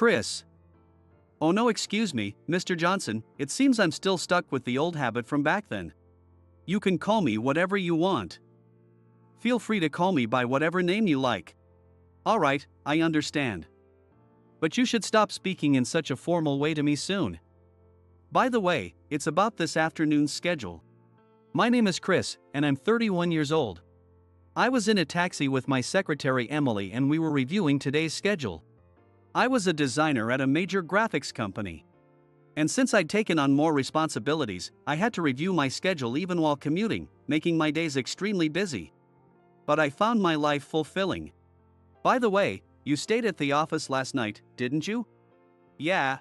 Chris. Oh no, excuse me, Mr. Johnson, it seems I'm still stuck with the old habit from back then. You can call me whatever you want. Feel free to call me by whatever name you like. Alright, I understand. But you should stop speaking in such a formal way to me soon. By the way, it's about this afternoon's schedule. My name is Chris, and I'm 31 years old. I was in a taxi with my secretary Emily and we were reviewing today's schedule. I was a designer at a major graphics company. And since I'd taken on more responsibilities, I had to review my schedule even while commuting, making my days extremely busy. But I found my life fulfilling. By the way, you stayed at the office last night, didn't you? Yeah.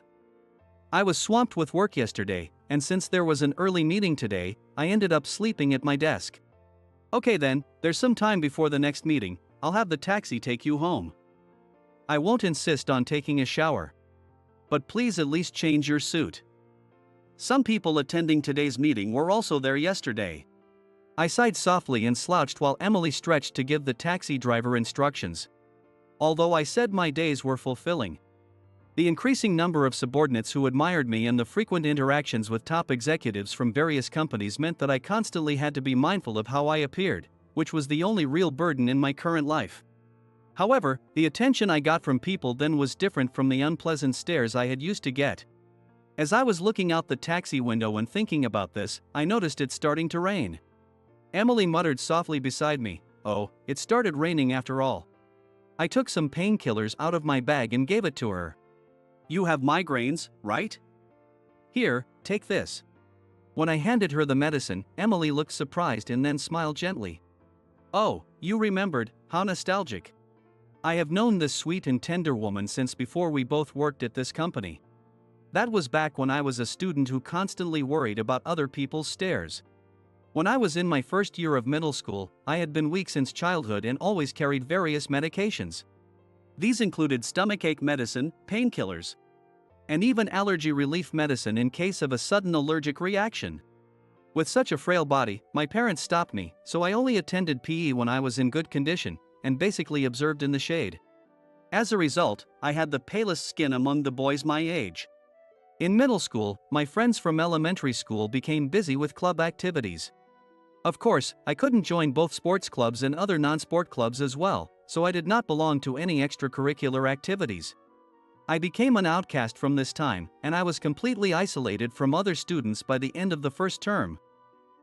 I was swamped with work yesterday, and since there was an early meeting today, I ended up sleeping at my desk. Okay then, there's some time before the next meeting, I'll have the taxi take you home. I won't insist on taking a shower. But please at least change your suit. Some people attending today's meeting were also there yesterday. I sighed softly and slouched while Emily stretched to give the taxi driver instructions. Although I said my days were fulfilling. The increasing number of subordinates who admired me and the frequent interactions with top executives from various companies meant that I constantly had to be mindful of how I appeared, which was the only real burden in my current life. However, the attention I got from people then was different from the unpleasant stares I had used to get. As I was looking out the taxi window and thinking about this, I noticed it starting to rain. Emily muttered softly beside me, "Oh, it started raining after all." I took some painkillers out of my bag and gave it to her. "You have migraines, right? Here, take this." When I handed her the medicine, Emily looked surprised and then smiled gently. "Oh, you remembered, how nostalgic." I have known this sweet and tender woman since before we both worked at this company. That was back when I was a student who constantly worried about other people's stares. When I was in my first year of middle school, I had been weak since childhood and always carried various medications. These included stomachache medicine, painkillers, and even allergy relief medicine in case of a sudden allergic reaction. With such a frail body, my parents stopped me, so I only attended PE when I was in good condition, and basically observed in the shade. As a result, I had the palest skin among the boys my age. In middle school, my friends from elementary school became busy with club activities. Of course, I couldn't join both sports clubs and other non-sport clubs as well, so I did not belong to any extracurricular activities. I became an outcast from this time, and I was completely isolated from other students by the end of the first term.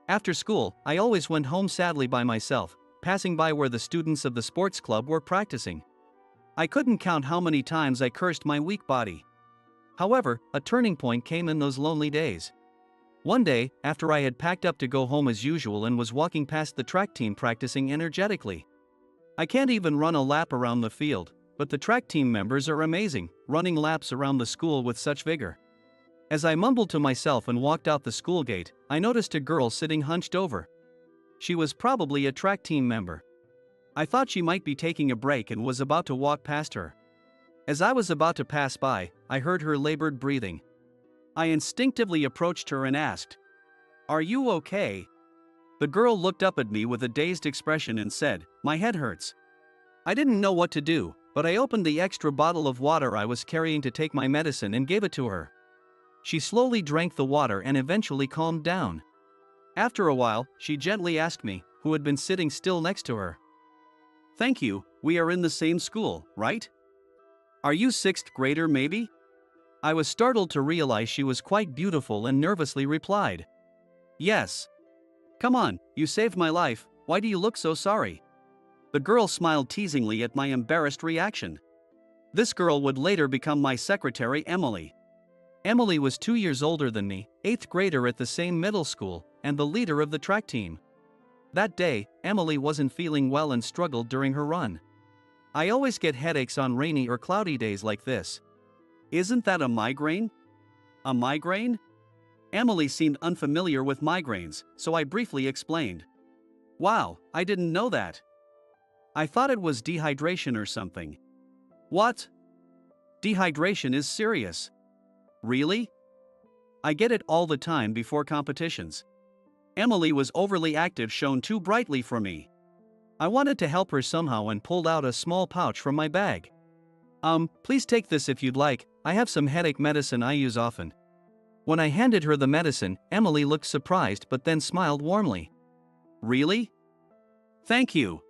After school, I always went home sadly by myself, passing by where the students of the sports club were practicing. I couldn't count how many times I cursed my weak body. However, a turning point came in those lonely days. One day, after I had packed up to go home as usual and was walking past the track team practicing energetically. I can't even run a lap around the field, but the track team members are amazing, running laps around the school with such vigor. As I mumbled to myself and walked out the school gate, I noticed a girl sitting hunched over. She was probably a track team member. I thought she might be taking a break and was about to walk past her. As I was about to pass by, I heard her labored breathing. I instinctively approached her and asked, "Are you okay?" The girl looked up at me with a dazed expression and said, "My head hurts." I didn't know what to do, but I opened the extra bottle of water I was carrying to take my medicine and gave it to her. She slowly drank the water and eventually calmed down. After a while, she gently asked me, who had been sitting still next to her, "Thank you, we are in the same school, right? Are you 6th grader maybe?" I was startled to realize she was quite beautiful and nervously replied, "Yes." "Come on, you saved my life, why do you look so sorry?" The girl smiled teasingly at my embarrassed reaction. This girl would later become my secretary Emily. Emily was 2 years older than me, 8th grader at the same middle school, and the leader of the track team. That day, Emily wasn't feeling well and struggled during her run. I always get headaches on rainy or cloudy days like this. "Isn't that a migraine?" "A migraine?" Emily seemed unfamiliar with migraines, so I briefly explained. "Wow, I didn't know that. I thought it was dehydration or something." "What? Dehydration is serious." "Really?" "I get it all the time before competitions." Emily was overly active, shone too brightly for me. I wanted to help her somehow and pulled out a small pouch from my bag. Please take this if you'd like, I have some headache medicine I use often. When I handed her the medicine, Emily looked surprised but then smiled warmly. Really? Thank you.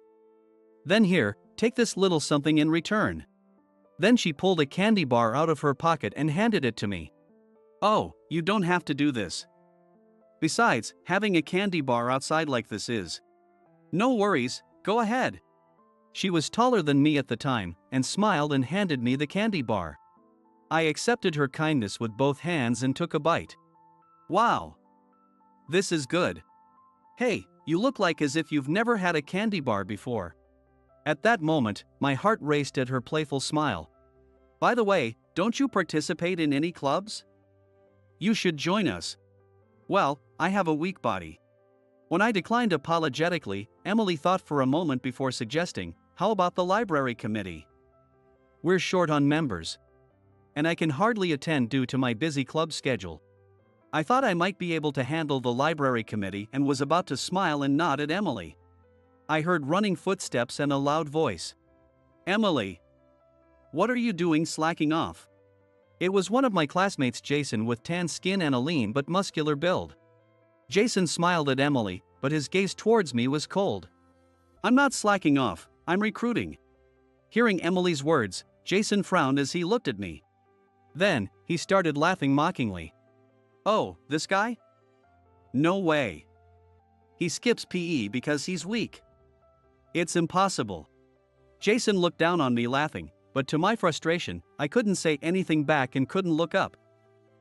Then here, take this little something in return. Then she pulled a candy bar out of her pocket and handed it to me. Oh, you don't have to do this. Besides, having a candy bar outside like this is. No worries, go ahead. She was taller than me at the time, and smiled and handed me the candy bar. I accepted her kindness with both hands and took a bite. Wow! This is good. Hey, you look like as if you've never had a candy bar before. At that moment, my heart raced at her playful smile. By the way, don't you participate in any clubs? You should join us. Well, I have a weak body. When I declined apologetically, Emily thought for a moment before suggesting, how about the library committee? We're short on members. And I can hardly attend due to my busy club schedule. I thought I might be able to handle the library committee and was about to smile and nod at Emily. I heard running footsteps and a loud voice. Emily! What are you doing slacking off? It was one of my classmates, Jason, with tan skin and a lean but muscular build. Jason smiled at Emily, but his gaze towards me was cold. I'm not slacking off, I'm recruiting. Hearing Emily's words, Jason frowned as he looked at me. Then, he started laughing mockingly. Oh, this guy? No way. He skips PE because he's weak. It's impossible. Jason looked down on me laughing, but to my frustration, I couldn't say anything back and couldn't look up.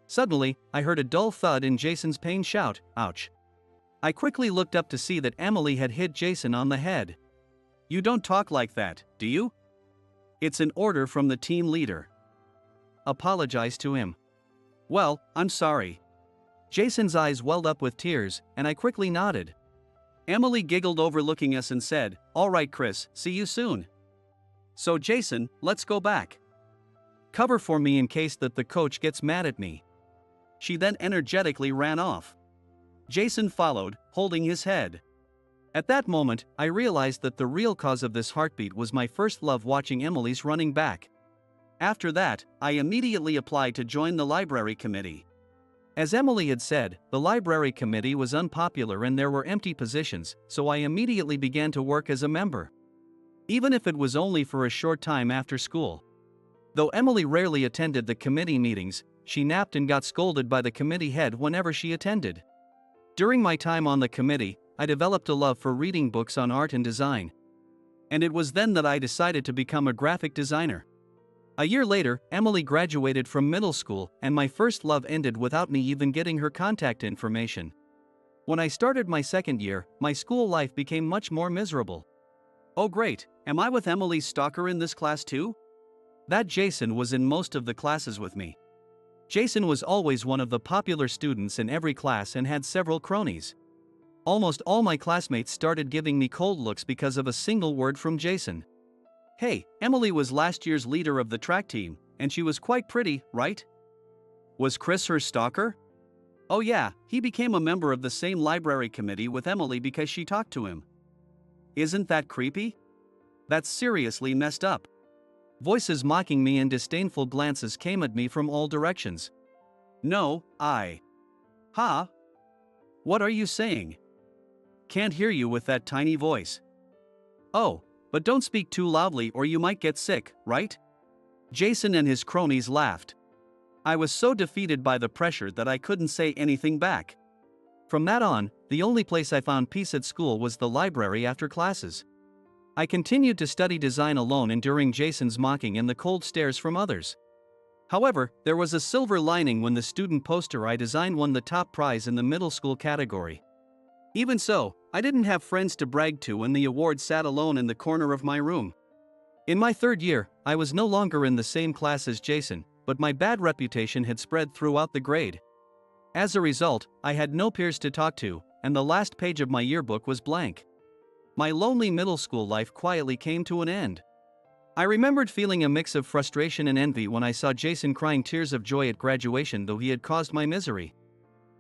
Suddenly, I heard a dull thud and Jason's pained shout, ouch. I quickly looked up to see that Emily had hit Jason on the head. You don't talk like that, do you? It's an order from the team leader. Apologize to him. Well, I'm sorry. Jason's eyes welled up with tears, and I quickly nodded. Emily giggled, overlooking us, and said, All right, Chris, see you soon. So Jason, let's go back. Cover for me in case that the coach gets mad at me. She then energetically ran off. Jason followed, holding his head. At that moment, I realized that the real cause of this heartbeat was my first love, watching Emily's running back. After that, I immediately applied to join the library committee. As Emily had said, the library committee was unpopular and there were empty positions, so I immediately began to work as a member. Even if it was only for a short time after school. Though Emily rarely attended the committee meetings, she napped and got scolded by the committee head whenever she attended. During my time on the committee, I developed a love for reading books on art and design. And it was then that I decided to become a graphic designer. A year later, Emily graduated from middle school, and my first love ended without me even getting her contact information. When I started my second year, my school life became much more miserable. Oh great, am I with Emily's stalker in this class too? That Jason was in most of the classes with me. Jason was always one of the popular students in every class and had several cronies. Almost all my classmates started giving me cold looks because of a single word from Jason. Hey, Emily was last year's leader of the track team, and she was quite pretty, right? Was Chris her stalker? Oh yeah, he became a member of the same library committee with Emily because she talked to him. Isn't that creepy? That's seriously messed up. Voices mocking me and disdainful glances came at me from all directions. No, Ha? What are you saying? Can't hear you with that tiny voice. Oh, but don't speak too loudly or you might get sick, right? Jason and his cronies laughed. I was so defeated by the pressure that I couldn't say anything back. From that on, the only place I found peace at school was the library after classes. I continued to study design alone, enduring Jason's mocking and the cold stares from others. However, there was a silver lining when the student poster I designed won the top prize in the middle school category. Even so, I didn't have friends to brag to when the award sat alone in the corner of my room. In my third year, I was no longer in the same class as Jason, but my bad reputation had spread throughout the grade. As a result, I had no peers to talk to, and the last page of my yearbook was blank. My lonely middle school life quietly came to an end. I remembered feeling a mix of frustration and envy when I saw Jason crying tears of joy at graduation, though he had caused my misery.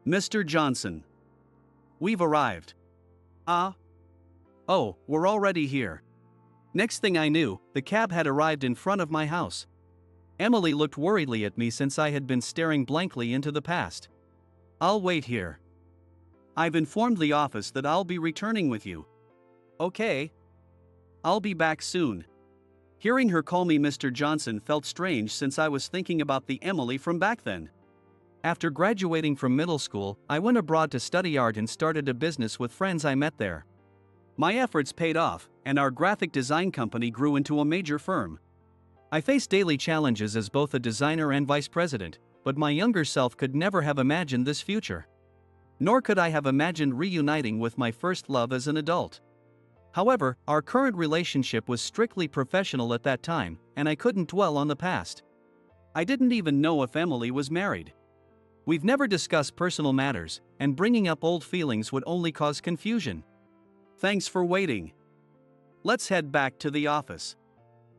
Mr. Johnson. We've arrived. Oh, we're already here. Next thing I knew, the cab had arrived in front of my house. Emily looked worriedly at me since I had been staring blankly into the past. I'll wait here. I've informed the office that I'll be returning with you. Okay. I'll be back soon. Hearing her call me Mr. Johnson felt strange since I was thinking about the Emily from back then. After graduating from middle school, I went abroad to study art and started a business with friends I met there. My efforts paid off, and our graphic design company grew into a major firm. I faced daily challenges as both a designer and vice president, but my younger self could never have imagined this future. Nor could I have imagined reuniting with my first love as an adult. However, our current relationship was strictly professional at that time, and I couldn't dwell on the past. I didn't even know if Emily was married. We've never discussed personal matters, and bringing up old feelings would only cause confusion. Thanks for waiting. Let's head back to the office.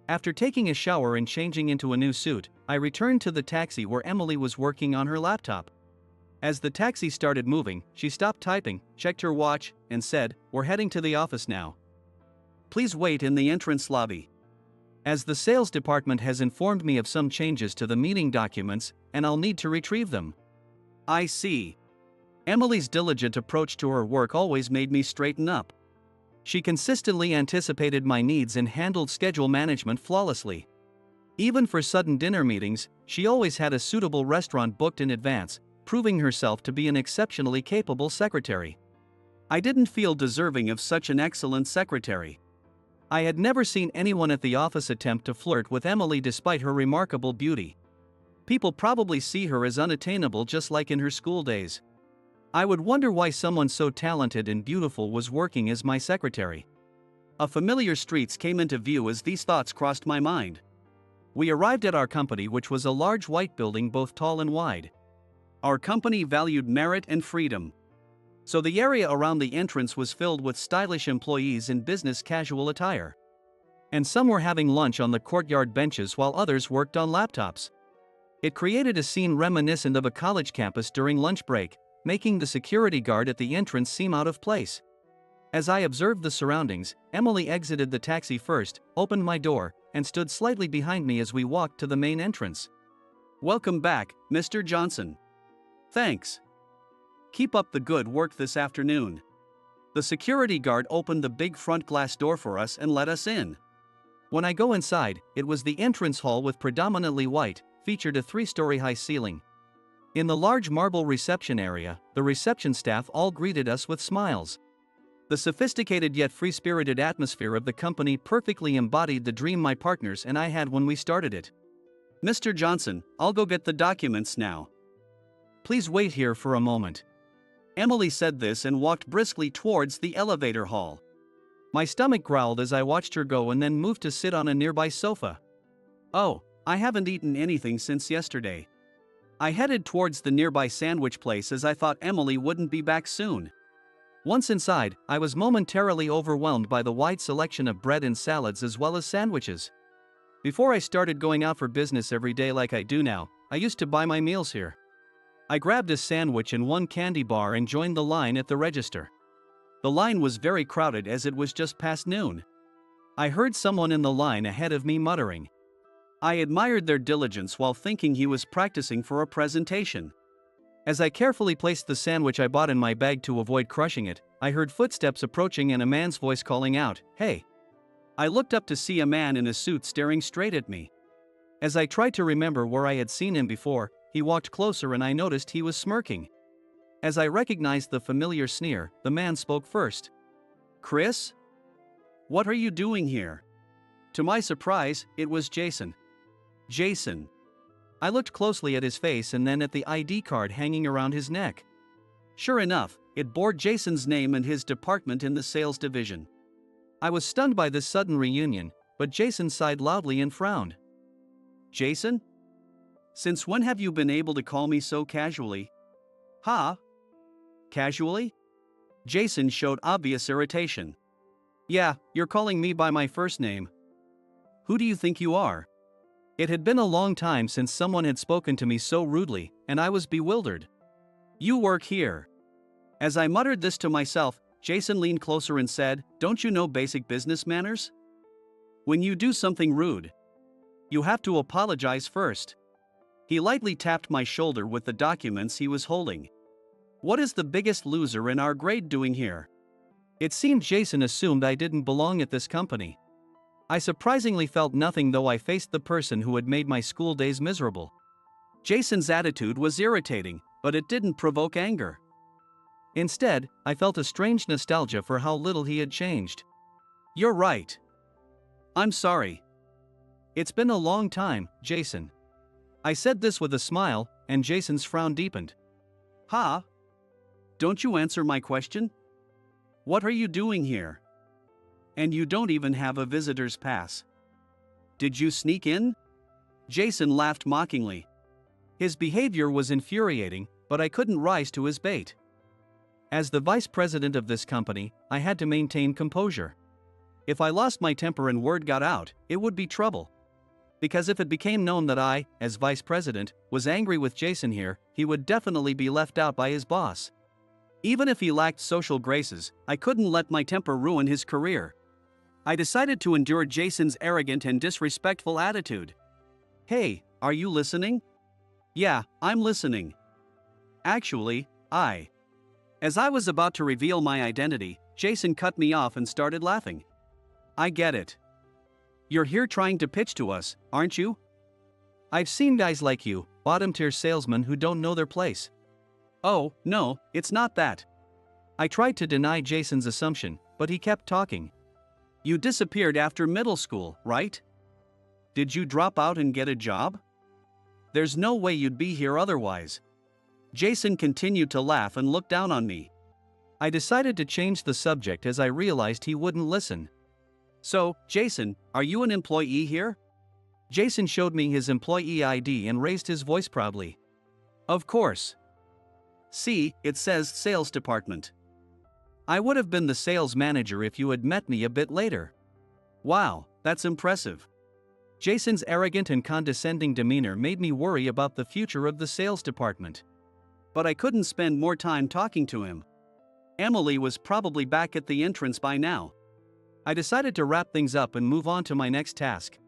After taking a shower and changing into a new suit, I returned to the taxi where Emily was working on her laptop. As the taxi started moving, she stopped typing, checked her watch, and said, "We're heading to the office now. Please wait in the entrance lobby. As the sales department has informed me of some changes to the meeting documents, and I'll need to retrieve them." I see. Emily's diligent approach to her work always made me straighten up. She consistently anticipated my needs and handled schedule management flawlessly. Even for sudden dinner meetings, she always had a suitable restaurant booked in advance, proving herself to be an exceptionally capable secretary. I didn't feel deserving of such an excellent secretary. I had never seen anyone at the office attempt to flirt with Emily despite her remarkable beauty. People probably see her as unattainable just like in her school days. I would wonder why someone so talented and beautiful was working as my secretary. A familiar streets came into view as these thoughts crossed my mind. We arrived at our company, which was a large white building both tall and wide. Our company valued merit and freedom. So the area around the entrance was filled with stylish employees in business casual attire. And some were having lunch on the courtyard benches while others worked on laptops. It created a scene reminiscent of a college campus during lunch break, making the security guard at the entrance seem out of place. As I observed the surroundings, Emily exited the taxi first, opened my door, and stood slightly behind me as we walked to the main entrance. "Welcome back, Mr. Johnson." "Thanks. Keep up the good work this afternoon." The security guard opened the big front glass door for us and let us in. When I go inside, it was the entrance hall with predominantly white, featured a 3-story high ceiling. In the large marble reception area, the reception staff all greeted us with smiles. The sophisticated yet free-spirited atmosphere of the company perfectly embodied the dream my partners and I had when we started it. "Mr. Johnson, I'll go get the documents now. Please wait here for a moment." Emily said this and walked briskly towards the elevator hall. My stomach growled as I watched her go and then moved to sit on a nearby sofa. "Oh, I haven't eaten anything since yesterday." I headed towards the nearby sandwich place as I thought Emily wouldn't be back soon. Once inside, I was momentarily overwhelmed by the wide selection of bread and salads as well as sandwiches. Before I started going out for business every day like I do now, I used to buy my meals here. I grabbed a sandwich and one candy bar and joined the line at the register. The line was very crowded as it was just past noon. I heard someone in the line ahead of me muttering. I admired their diligence while thinking he was practicing for a presentation. As I carefully placed the sandwich I bought in my bag to avoid crushing it, I heard footsteps approaching and a man's voice calling out, "Hey." I looked up to see a man in a suit staring straight at me. As I tried to remember where I had seen him before, he walked closer and I noticed he was smirking. As I recognized the familiar sneer, the man spoke first. "Chris? What are you doing here?" To my surprise, it was Jason. Jason. I looked closely at his face and then at the ID card hanging around his neck. Sure enough, it bore Jason's name and his department in the sales division. I was stunned by this sudden reunion, but Jason sighed loudly and frowned. "Jason? Since when have you been able to call me so casually?" "Huh? Casually?" Jason showed obvious irritation. "Yeah, you're calling me by my first name. Who do you think you are?" It had been a long time since someone had spoken to me so rudely, and I was bewildered. "You work here." As I muttered this to myself, Jason leaned closer and said, "Don't you know basic business manners? When you do something rude, You have to apologize first. He lightly tapped my shoulder with the documents he was holding. What is the biggest loser in our grade doing here? It seemed Jason assumed I didn't belong at this company. I surprisingly felt nothing though I faced the person who had made my school days miserable. Jason's attitude was irritating, but it didn't provoke anger. Instead, I felt a strange nostalgia for how little he had changed. You're right. I'm sorry. It's been a long time, Jason. I said this with a smile, and Jason's frown deepened. Ha? Don't you answer my question? What are you doing here? And you don't even have a visitor's pass. Did you sneak in? Jason laughed mockingly. His behavior was infuriating, but I couldn't rise to his bait. As the vice president of this company, I had to maintain composure. If I lost my temper and word got out, it would be trouble. Because if it became known that I, as vice president, was angry with Jason here, he would definitely be left out by his boss. Even if he lacked social graces, I couldn't let my temper ruin his career. I decided to endure Jason's arrogant and disrespectful attitude. Hey, are you listening? Yeah, I'm listening. Actually, As I was about to reveal my identity, Jason cut me off and started laughing. I get it. You're here trying to pitch to us, aren't you? I've seen guys like you, bottom-tier salesmen who don't know their place. Oh, no, it's not that. I tried to deny Jason's assumption, but he kept talking. You disappeared after middle school, right? Did you drop out and get a job? There's no way you'd be here otherwise. Jason continued to laugh and look down on me. I decided to change the subject as I realized he wouldn't listen. So, Jason, are you an employee here? Jason showed me his employee ID and raised his voice proudly. Of course. See, it says sales department. I would have been the sales manager if you had met me a bit later. Wow, that's impressive. Jason's arrogant and condescending demeanor made me worry about the future of the sales department. But I couldn't spend more time talking to him. Emily was probably back at the entrance by now. I decided to wrap things up and move on to my next task.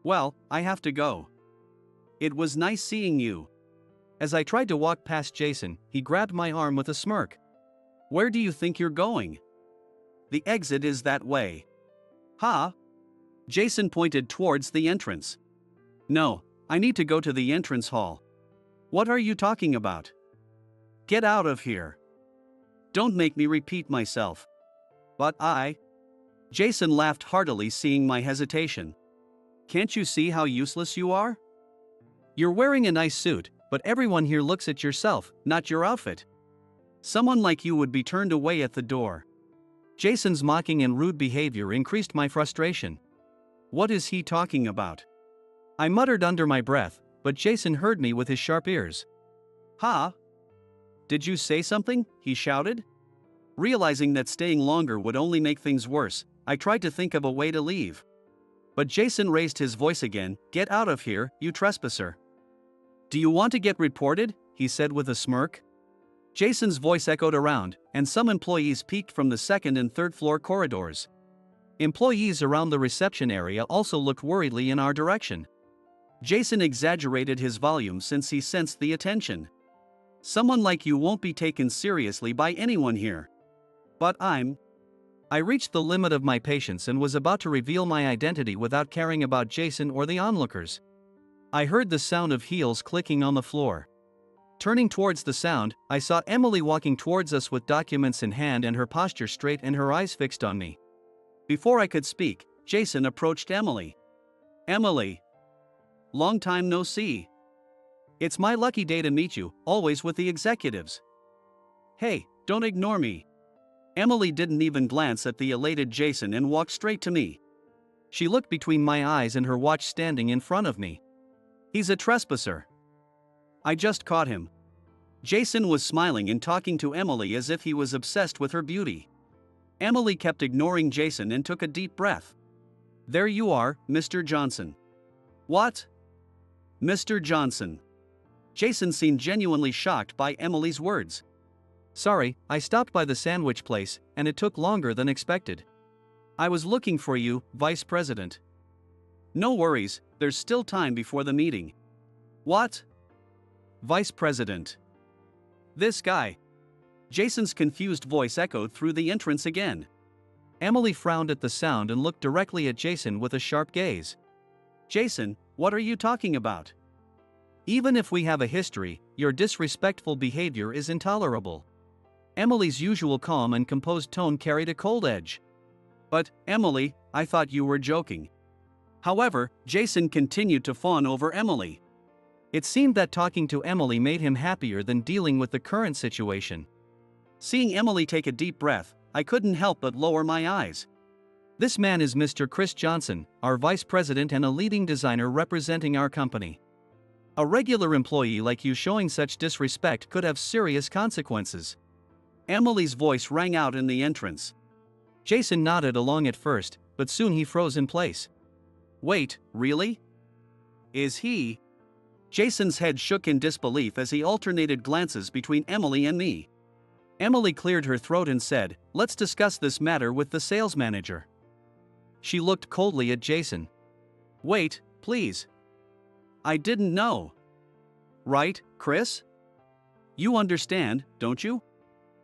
Well, I have to go. It was nice seeing you. As I tried to walk past Jason, he grabbed my arm with a smirk. Where do you think you're going? The exit is that way. Ha? Jason pointed towards the entrance. No, I need to go to the entrance hall. What are you talking about? Get out of here. Don't make me repeat myself. But Jason laughed heartily, seeing my hesitation. Can't you see how useless you are? You're wearing a nice suit, but everyone here looks at yourself, not your outfit. Someone like you would be turned away at the door. Jason's mocking and rude behavior increased my frustration. What is he talking about? I muttered under my breath, but Jason heard me with his sharp ears. Ha? Did you say something? He shouted. Realizing that staying longer would only make things worse, I tried to think of a way to leave. But Jason raised his voice again. Get out of here, you trespasser. Do you want to get reported? He said with a smirk. Jason's voice echoed around, and some employees peeked from the second and third floor corridors. Employees around the reception area also looked worriedly in our direction. Jason exaggerated his volume since he sensed the attention. Someone like you won't be taken seriously by anyone here. But I reached the limit of my patience and was about to reveal my identity without caring about Jason or the onlookers. I heard the sound of heels clicking on the floor. Turning towards the sound, I saw Emily walking towards us with documents in hand and her posture straight and her eyes fixed on me. Before I could speak, Jason approached Emily. Emily. Long time no see. It's my lucky day to meet you, always with the executives. Hey, don't ignore me. Emily didn't even glance at the elated Jason and walked straight to me. She looked between my eyes and her watch standing in front of me. He's a trespasser. I just caught him. Jason was smiling and talking to Emily as if he was obsessed with her beauty. Emily kept ignoring Jason and took a deep breath. There you are, Mr. Johnson. What? Mr. Johnson. Jason seemed genuinely shocked by Emily's words. Sorry, I stopped by the sandwich place, and it took longer than expected. I was looking for you, Vice President. No worries, there's still time before the meeting. What? Vice President. This guy. Jason's confused voice echoed through the entrance again. Emily frowned at the sound and looked directly at Jason with a sharp gaze. Jason, what are you talking about? Even if we have a history, your disrespectful behavior is intolerable. Emily's usual calm and composed tone carried a cold edge. But, Emily, I thought you were joking. However, Jason continued to fawn over Emily. It seemed that talking to Emily made him happier than dealing with the current situation. Seeing Emily take a deep breath, I couldn't help but lower my eyes. This man is Mr. Chris Johnson, our vice president and a leading designer representing our company. A regular employee like you showing such disrespect could have serious consequences. Emily's voice rang out in the entrance. Jason nodded along at first, but soon he froze in place. Wait, really? Is he? Jason's head shook in disbelief as he alternated glances between Emily and me. Emily cleared her throat and said, "Let's discuss this matter with the sales manager." She looked coldly at Jason. Wait, please. I didn't know. Right, Chris? You understand, don't you?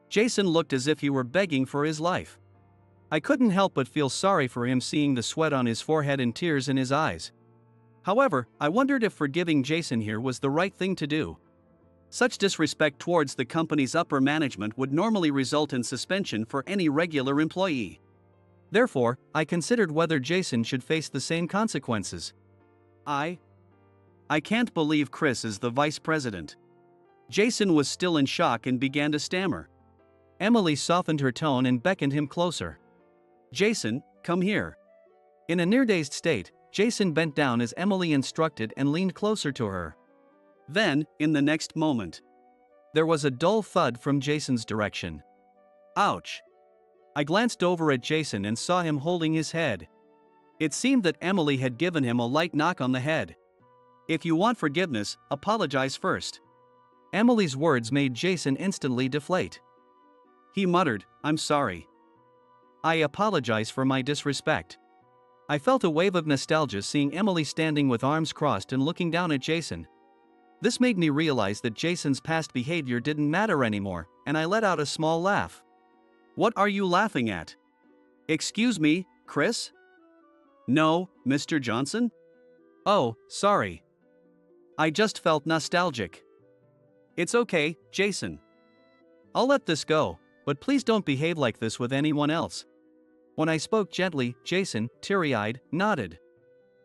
Jason looked as if he were begging for his life. I couldn't help but feel sorry for him, seeing the sweat on his forehead and tears in his eyes. However, I wondered if forgiving Jason here was the right thing to do. Such disrespect towards the company's upper management would normally result in suspension for any regular employee. Therefore, I considered whether Jason should face the same consequences. I can't believe Chris is the vice president. Jason was still in shock and began to stammer. Emily softened her tone and beckoned him closer. Jason, come here. In a near-dazed state, Jason bent down as Emily instructed and leaned closer to her. Then, in the next moment, there was a dull thud from Jason's direction. Ouch! I glanced over at Jason and saw him holding his head. It seemed that Emily had given him a light knock on the head. If you want forgiveness, apologize first. Emily's words made Jason instantly deflate. He muttered, I'm sorry. I apologize for my disrespect. I felt a wave of nostalgia seeing Emily standing with arms crossed and looking down at Jason. This made me realize that Jason's past behavior didn't matter anymore, and I let out a small laugh. What are you laughing at? Excuse me, Chris? No, Mr. Johnson? Oh, sorry. I just felt nostalgic. It's okay, Jason. I'll let this go, but please don't behave like this with anyone else. When I spoke gently, Jason, teary-eyed, nodded.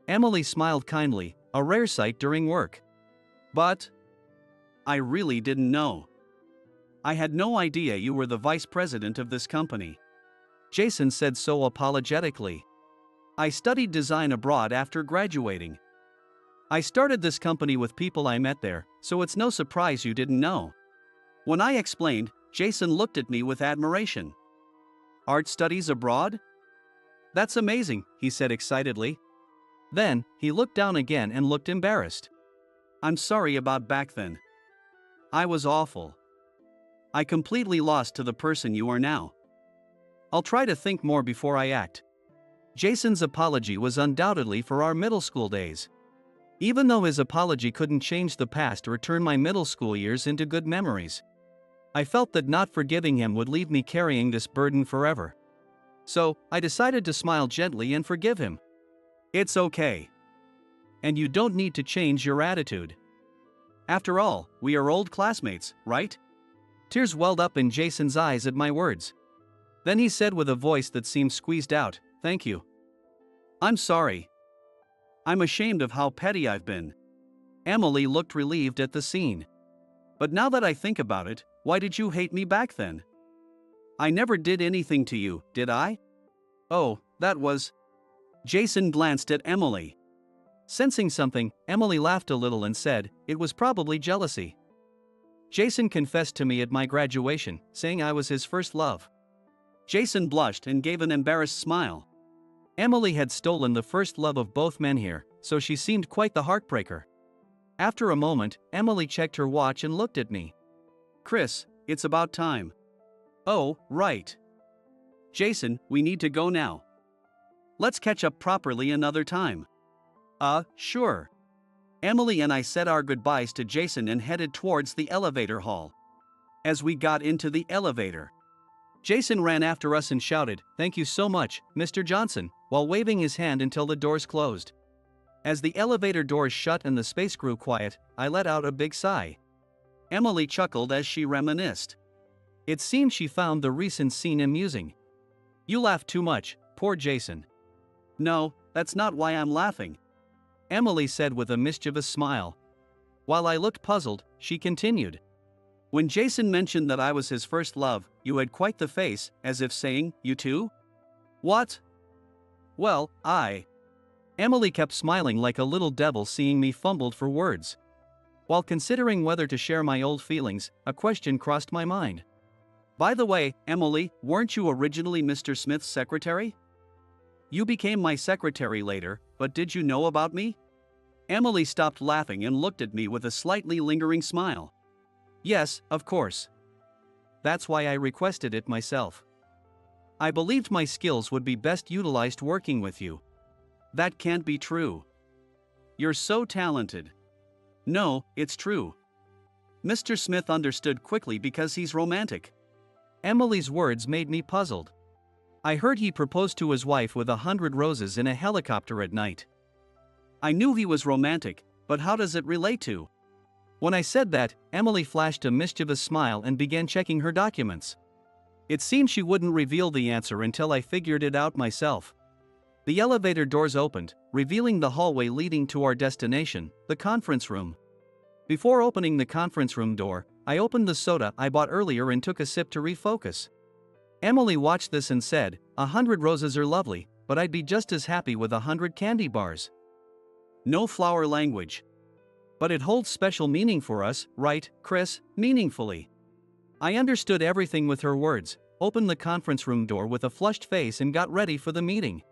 Emily smiled kindly, a rare sight during work. But I really didn't know. I had no idea you were the vice president of this company. Jason said so apologetically. I studied design abroad after graduating. I started this company with people I met there, so it's no surprise you didn't know. When I explained, Jason looked at me with admiration. Art studies abroad? That's amazing, he said excitedly. Then, he looked down again and looked embarrassed. I'm sorry about back then. I was awful. I completely lost to the person you are now. I'll try to think more before I act. Jason's apology was undoubtedly for our middle school days. Even though his apology couldn't change the past or turn my middle school years into good memories, I felt that not forgiving him would leave me carrying this burden forever. So, I decided to smile gently and forgive him. It's okay. And you don't need to change your attitude. After all, we are old classmates, right? Tears welled up in Jason's eyes at my words. Then he said with a voice that seemed squeezed out, "Thank you. I'm sorry. I'm ashamed of how petty I've been." Emily looked relieved at the scene. But now that I think about it, why did you hate me back then? I never did anything to you, did I? Oh, that was... Jason glanced at Emily. Sensing something, Emily laughed a little and said, "It was probably jealousy." Jason confessed to me at my graduation, saying I was his first love. Jason blushed and gave an embarrassed smile. Emily had stolen the first love of both men here, so she seemed quite the heartbreaker. After a moment, Emily checked her watch and looked at me. Chris, it's about time. Oh, right. Jason, we need to go now. Let's catch up properly another time. Sure. Emily and I said our goodbyes to Jason and headed towards the elevator hall. As we got into the elevator, Jason ran after us and shouted, "Thank you so much, Mr. Johnson," while waving his hand until the doors closed. As the elevator doors shut and the space grew quiet, I let out a big sigh. Emily chuckled as she reminisced. It seemed she found the recent scene amusing. "You laugh too much, poor Jason." "No, that's not why I'm laughing," Emily said with a mischievous smile. While I looked puzzled, she continued. "When Jason mentioned that I was his first love, you had quite the face, as if saying, 'You too?'" "What?" "Well, Emily kept smiling like a little devil seeing me fumbled for words. While considering whether to share my old feelings, a question crossed my mind. "By the way, Emily, weren't you originally Mr. Smith's secretary?" "You became my secretary later, but did you know about me?" Emily stopped laughing and looked at me with a slightly lingering smile. "Yes, of course. That's why I requested it myself. I believed my skills would be best utilized working with you." "That can't be true. You're so talented." "No, it's true. Mr. Smith understood quickly because he's romantic." Emily's words made me puzzled. "I heard he proposed to his wife with 100 roses in a helicopter at night." I knew he was romantic, but how does it relate to? When I said that, Emily flashed a mischievous smile and began checking her documents. It seemed she wouldn't reveal the answer until I figured it out myself. The elevator doors opened, revealing the hallway leading to our destination, the conference room. Before opening the conference room door, I opened the soda I bought earlier and took a sip to refocus. Emily watched this and said, "100 roses are lovely, but I'd be just as happy with 100 candy bars." No flower language. But it holds special meaning for us, right, Chris? Meaningfully. I understood everything with her words, opened the conference room door with a flushed face and got ready for the meeting.